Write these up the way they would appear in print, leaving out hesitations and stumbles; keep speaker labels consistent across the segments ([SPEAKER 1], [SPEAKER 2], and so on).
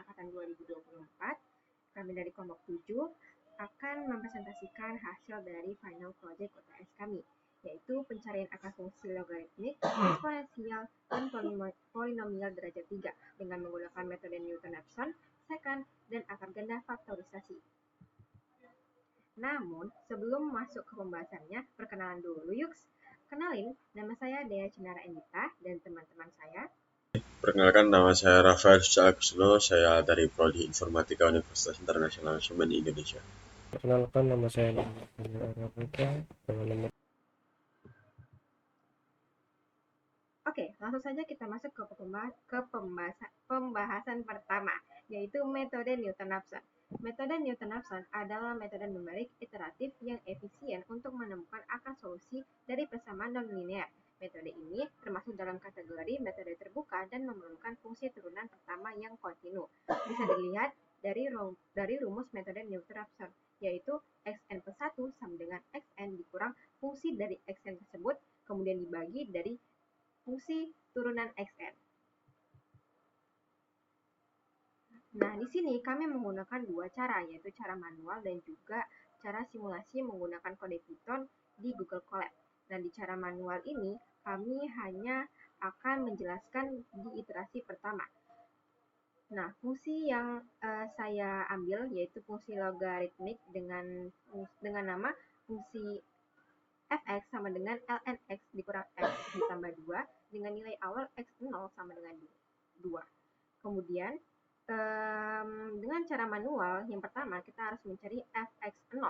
[SPEAKER 1] Angkatan 2024, kami dari kelompok 7 akan mempresentasikan hasil dari final project UTS kami, yaitu pencarian akar fungsi logaritmik, eksponensial, dan polinomial derajat 3 dengan menggunakan metode Newton-Raphson, secant, dan akar ganda faktorisasi. Namun, sebelum masuk ke pembahasannya, perkenalan dulu yuk. Kenalin, nama saya Dea Cinara Endita dan teman-teman saya.
[SPEAKER 2] Perkenalkan, nama saya Rafael Sucaksono, saya dari Prodi Informatika Universitas Internasional Semen Indonesia.
[SPEAKER 3] Perkenalkan, nama saya Arafika dengan nomor.
[SPEAKER 1] Oke, langsung saja kita masuk ke pembahasan pertama, yaitu metode Newton-Raphson. Metode Newton-Raphson adalah metode numerik iteratif yang efisien untuk menemukan akar solusi dari persamaan non-linear. Metode ini termasuk dalam kategori metode terbuka dan memerlukan fungsi turunan pertama yang kontinu. Bisa dilihat dari rumus metode Newton-Raphson, yaitu xn plus 1 sama dengan xn dikurang fungsi dari xn tersebut, kemudian dibagi dari fungsi turunan xn. Nah, di sini kami menggunakan dua cara, yaitu cara manual dan juga cara simulasi menggunakan kode Python di Google Colab. Dan di cara manual ini, kami hanya akan menjelaskan di iterasi pertama. Nah, fungsi yang saya ambil yaitu fungsi logaritmik dengan nama fungsi fx sama dengan ln x dikurang x ditambah 2 dengan nilai awal x0 sama dengan 2. Kemudian, dengan cara manual, yang pertama kita harus mencari fx0.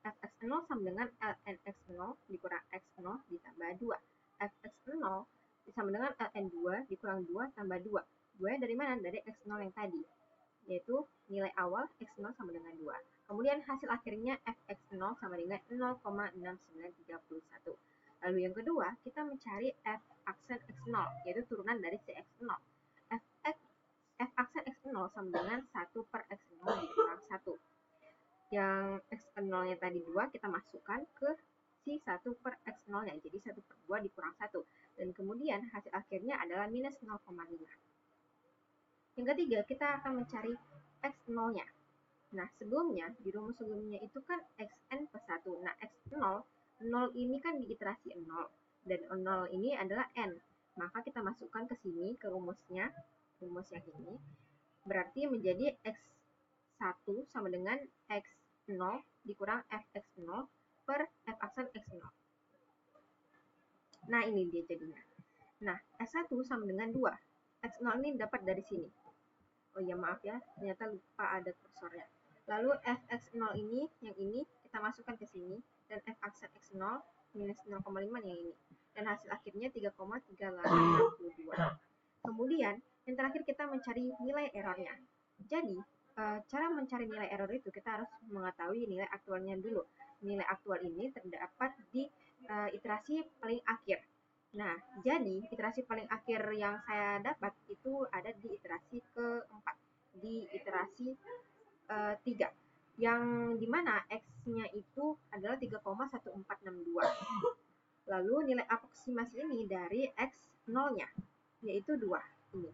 [SPEAKER 1] fx0 sama dengan ln x0 dikurang x0 ditambah 2. fx0 sama dengan ln2 dikurang 2 tambah 2. 2 dari mana? Dari x0 yang tadi, yaitu nilai awal x0 sama dengan 2. Kemudian hasil akhirnya fx0 sama dengan 0,6931. Lalu yang kedua, kita mencari f aksen x0, yaitu turunan dari cx0. F aksen x0 sama dengan 1 per x0 dikurang 1. Yang x0-nya tadi 2, kita masukkan ke si 1 per x0-nya, jadi 1 per 2 dikurang 1. Dan kemudian hasil akhirnya adalah minus 0,5. Yang ketiga, kita akan mencari x0-nya. Nah, sebelumnya, di rumus sebelumnya itu kan xn plus 1. Nah, x0, 0 ini kan di iterasi 0. Dan 0 ini adalah n. Maka kita masukkan ke sini, ke rumusnya, rumus yang ini. Berarti menjadi x1 sama dengan x0 dikurang fx0 per f aksen x0. Nah, ini dia jadinya. Nah, x1 sama dengan 2. x0 ini dapat dari sini. Oh iya, maaf ya, ternyata lupa ada kursornya. Lalu fx0 ini, yang ini, kita masukkan ke sini. Dan f aksen x0 minus 0,5 yang ini. Dan hasil akhirnya 3,3862. Kemudian, yang terakhir kita mencari nilai errornya. Jadi, cara mencari nilai error itu kita harus mengetahui nilai aktualnya dulu. Nilai aktual ini terdapat di iterasi paling akhir. Nah, jadi iterasi paling akhir yang saya dapat itu ada di iterasi keempat, di iterasi 3, yang dimana x-nya itu adalah 3,1462. Lalu nilai aproksimasi ini dari x0-nya, yaitu 2 ini.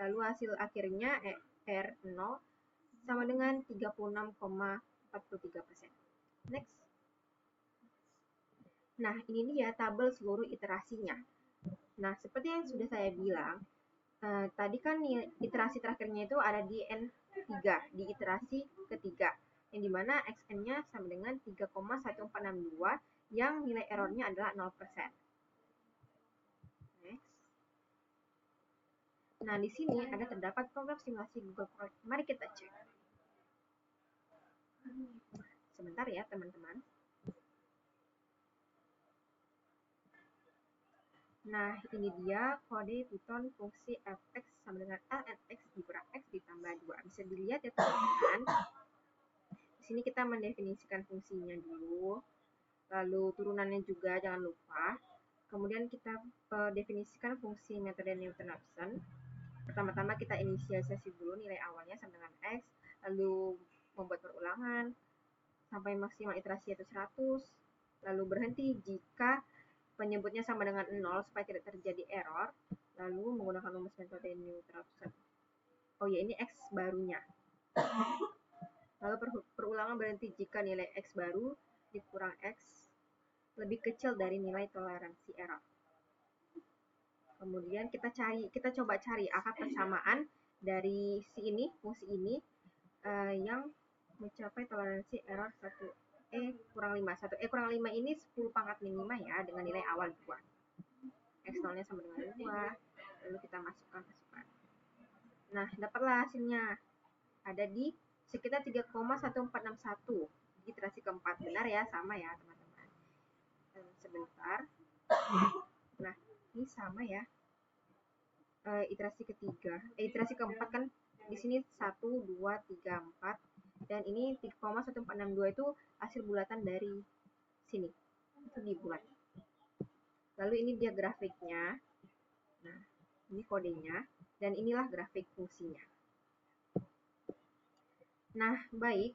[SPEAKER 1] Lalu hasil akhirnya R0 sama dengan 36,43%. Next. Nah, ini dia tabel seluruh iterasinya. Nah, seperti yang sudah saya bilang, tadi kan iterasi terakhirnya itu ada di N3, di iterasi ketiga, yang dimana XN-nya sama dengan 3,1462, yang nilai errornya adalah 0%. Next. Nah, di sini ada terdapat program simulasi Google Colab. Mari kita cek. Sebentar ya, teman-teman. Nah, ini dia kode Python fungsi fx sama dengan ln x dikurang x ditambah 2. Bisa dilihat ya, teman-teman. Di sini kita mendefinisikan fungsinya dulu. Lalu turunannya juga jangan lupa. Kemudian kita definisikan fungsi metode Newton-Raphson. Pertama-tama kita inisialisasi dulu nilai awalnya sama dengan x. Lalu membuat perulangan sampai maksimal iterasi itu 100. Lalu berhenti jika penyebutnya sama dengan 0 supaya tidak terjadi error, lalu menggunakan rumus metode Newton-Raphson. oh ya ini X barunya. Lalu perulangan berhenti jika nilai X baru dikurang X lebih kecil dari nilai toleransi error. Kemudian kita coba cari akar persamaan dari fungsi ini yang mencapai toleransi error 1E kurang 5. 1E kurang 5 ini 10 pangkat minima ya, dengan nilai awal 2. X0-nya sama dengan 2. Lalu kita masukkan. Nah, dapatlah hasilnya. Ada di sekitar 3,1461. Iterasi keempat. Benar ya, sama ya teman-teman. Sebentar. Nah, ini sama ya. Iterasi ketiga. Iterasi keempat kan di sini 1, 2, 3, 4. Dan ini 3,1462 itu hasil bulatan dari sini. Itu dibulat. Lalu ini dia grafiknya. Nah, ini kodenya. Dan inilah grafik fungsinya. Nah, baik.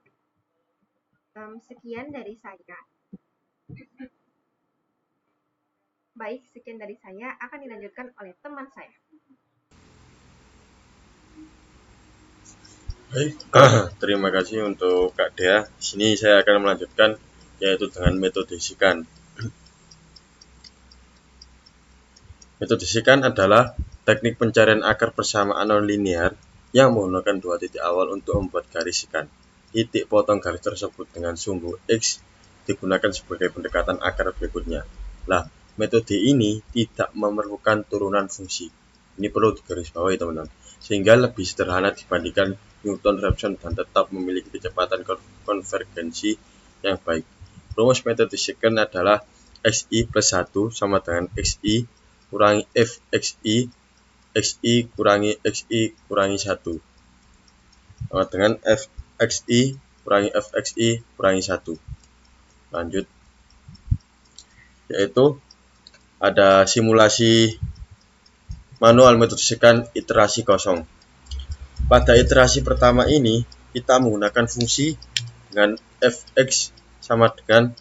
[SPEAKER 1] Sekian dari saya. Baik, sekian dari saya. Akan dilanjutkan oleh teman saya.
[SPEAKER 2] Baik, terima kasih untuk Kak Dea. Di sini saya akan melanjutkan yaitu dengan metode sikan. Metode sikan adalah teknik pencarian akar persamaan nonlinear yang menggunakan dua titik awal untuk membuat garis sikan. Titik potong garis tersebut dengan sumbu X digunakan sebagai pendekatan akar berikutnya. Nah, metode ini tidak memerlukan turunan fungsi. Ini perlu digarisbawahi teman-teman. Sehingga lebih sederhana dibandingkan Newton-Raphson dan tetap memiliki kecepatan konvergensi yang baik. Rumus metode sikan adalah XI plus 1 sama dengan XI kurangi FXI, XI kurangi XI kurangi 1. Sama dengan FXI kurangi FXI kurangi 1. Lanjut. Yaitu ada simulasi manual metode sikan iterasi kosong. Pada iterasi pertama ini, kita menggunakan fungsi dengan fx sama dengan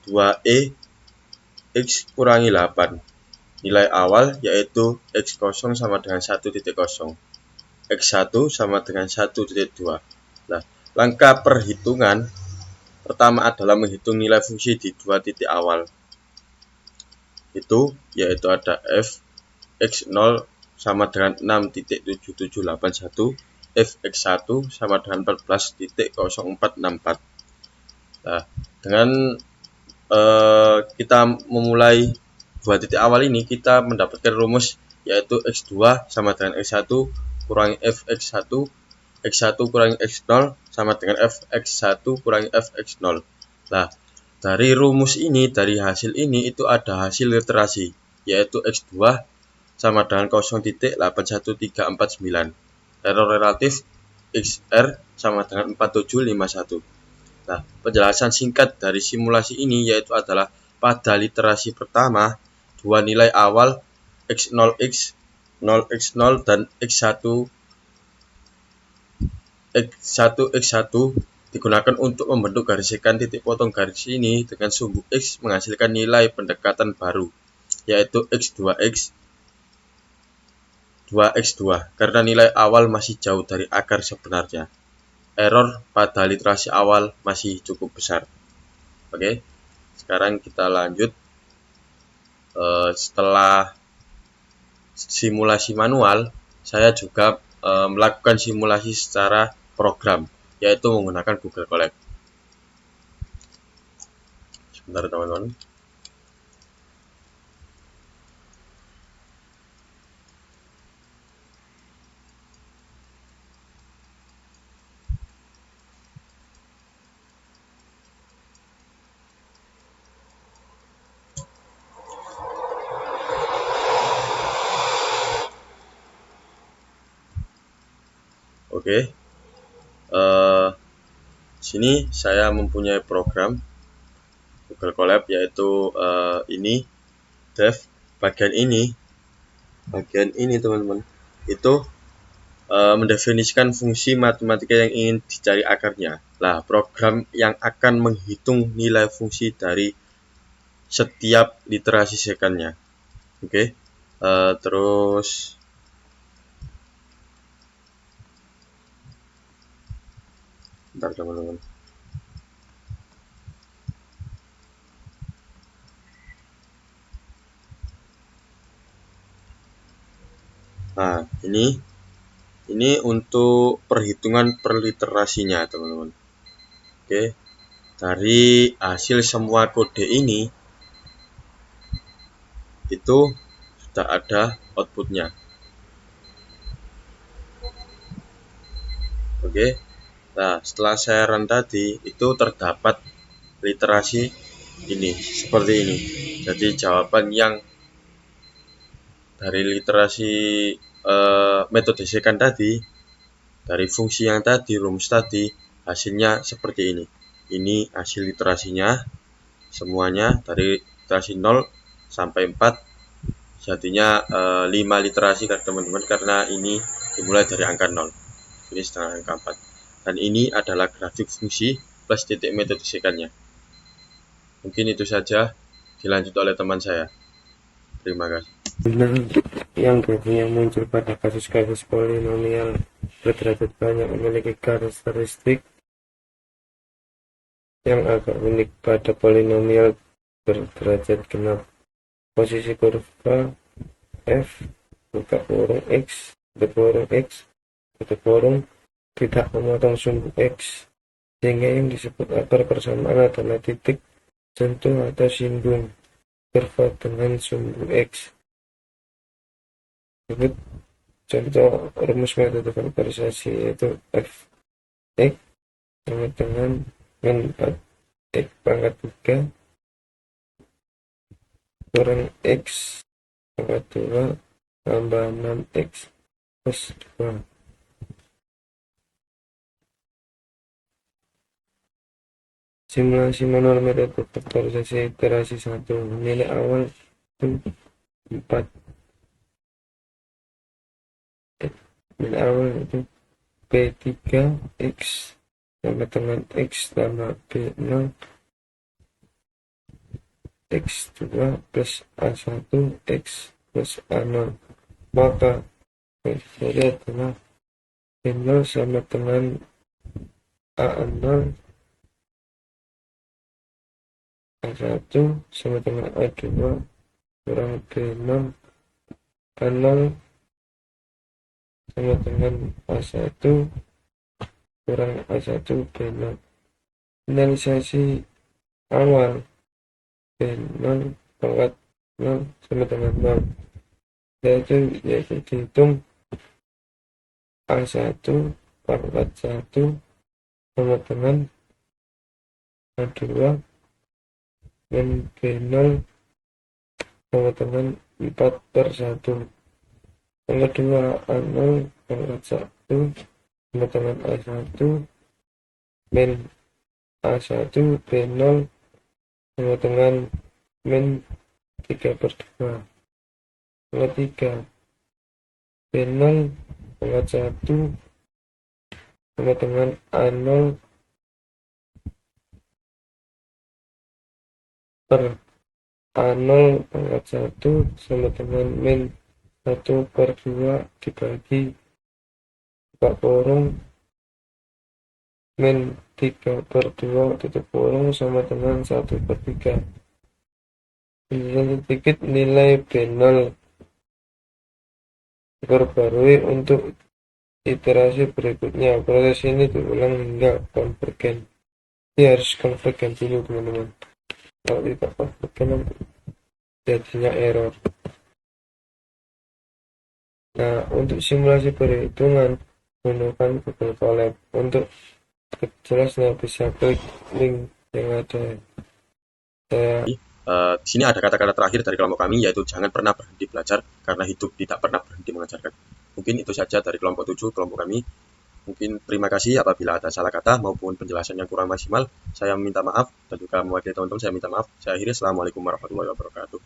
[SPEAKER 2] 2e x kurangi 8. Nilai awal yaitu x0 sama dengan 1,0, x1 sama dengan 1,2. Nah, langkah perhitungan pertama adalah menghitung nilai fungsi di dua titik awal. Itu yaitu ada f x0 sama dengan 6.7781, fx1 sama dengan 14.0464. Nah, dengan kita memulai dua titik awal ini, kita mendapatkan rumus yaitu x2 sama dengan x1 kurangi fx1, x1 kurangi x0 sama dengan fx1 kurangi fx0. Nah, dari rumus ini, dari hasil ini itu ada hasil literasi yaitu x2 sama dengan 0.81349. Error relatif XR sama dengan 4751. Nah, penjelasan singkat dari simulasi ini yaitu adalah pada literasi pertama, dua nilai awal x0x, 0x0 dan x1 x1 digunakan untuk membentuk garis sikan titik potong garis ini dengan sumbu X menghasilkan nilai pendekatan baru yaitu x2x 2x2 karena nilai awal masih jauh dari akar sebenarnya. Error pada literasi awal masih cukup besar. Oke, sekarang kita lanjut. Setelah simulasi manual, saya juga melakukan simulasi secara program, yaitu menggunakan Google Colab. Sebentar teman-teman. Oke, sini saya mempunyai program Google Colab yaitu ini dev bagian ini teman-teman itu mendefinisikan fungsi matematika yang ingin dicari akarnya. Nah, program yang akan menghitung nilai fungsi dari setiap literasi sikannya. Oke, terus Bentar teman-teman. Nah, ini untuk perhitungan perliterasinya teman-teman. Oke, dari hasil semua kode ini itu sudah ada outputnya. Oke, nah setelah saya run tadi itu terdapat literasi ini seperti ini. Jadi jawaban yang dari literasi metode secant tadi, dari fungsi yang tadi, rumus tadi, hasilnya seperti ini. Ini hasil literasinya semuanya dari literasi 0 sampai 4, jadinya 5 literasi kan teman-teman, karena ini dimulai dari angka 0, ini setengah angka 4. Dan ini adalah grafik fungsi plus titik metode secantnya. Mungkin itu saja, dilanjut oleh teman saya. Terima kasih.
[SPEAKER 3] Benar yang biasanya muncul pada kasus-kasus polinomial berderajat banyak memiliki karakteristik yang agak unik pada polinomial berderajat genap. Posisi kurva f buka kurung x tutup kurung x tutup kurung tidak memotong sumbu x, sehingga yang disebut akar persamaan adalah titik sentuh atau singgung kurva dengan sumbu x. Sebut contoh rumus metode faktorisasi yaitu f x sama dengan min 4 x pangkat 3 kurang x pangkat 2 tambah 6x plus 2. Simulasi manual metode faktorisasi iterasi 1. Nilai awal itu 4. Nilai awal itu P3x sama dengan x tambah P0 x2 plus A1 x plus A0. Maka P3 adalah P0 sama dengan A0, A1 sama dengan A2 kurang B0, A0 sama dengan A1 kurang A1 B0. Finalisasi awal B0 pangkat 0 sama dengan 0, yaitu dihitung A1 pangkat 1 sama dengan A2 min B0 sama dengan 4/1. Yang kedua A0 pangkat 1 sama dengan A1 min A1 B0 sama dengan min 3/2. Yang ketiga B0 pangkat 1 sama dengan A0 per A0 pangkat 1 sama dengan min 1/2 dibagi buka kurung min 3/2 tutup kurung sama dengan 1/3. Sedikit nilai B0 diperbarui untuk iterasi berikutnya. Proses ini diulang hingga konvergen. Ini harus konvergen dulu teman-teman. Kalau tidak konvergen jadinya error. Nah, untuk simulasi perhitungan gunakan Google Colab. Untuk jelasnya bisa klik link yang ada.
[SPEAKER 2] Di sini ada kata-kata terakhir dari kelompok kami, yaitu jangan pernah berhenti belajar karena hidup tidak pernah berhenti mengajarkan. Mungkin itu saja dari kelompok 7 kelompok kami. Mungkin terima kasih apabila ada salah kata maupun penjelasan yang kurang maksimal. Saya minta maaf, dan juga mewakili teman-teman saya minta maaf. Saya akhiri. Assalamualaikum warahmatullahi wabarakatuh.